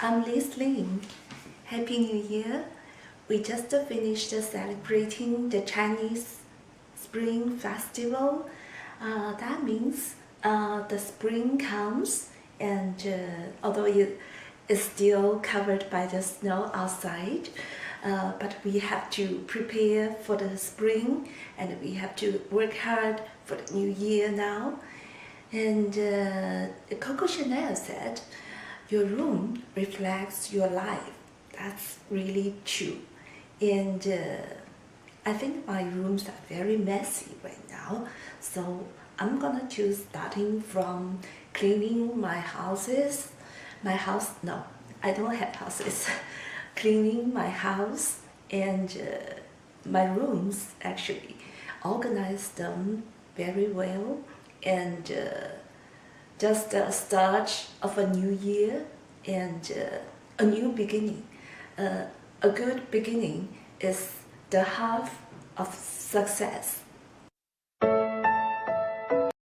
I'm Liz Lin. Happy New Year! We just finished celebrating the Chinese Spring Festival. That means the spring comes, and although it is still covered by the snow outside, but we have to prepare for the spring, and we have to work hard for the new year now. And Coco Chanel said, "Your room reflects your life." That's really true. And I think my rooms are very messy right now, so I'm gonna choose starting from cleaning my houses. No, I don't have houses. Cleaning my house and my rooms, actually. Organize them very well, and just the start of a new year and a new beginning. A good beginning is the half of success.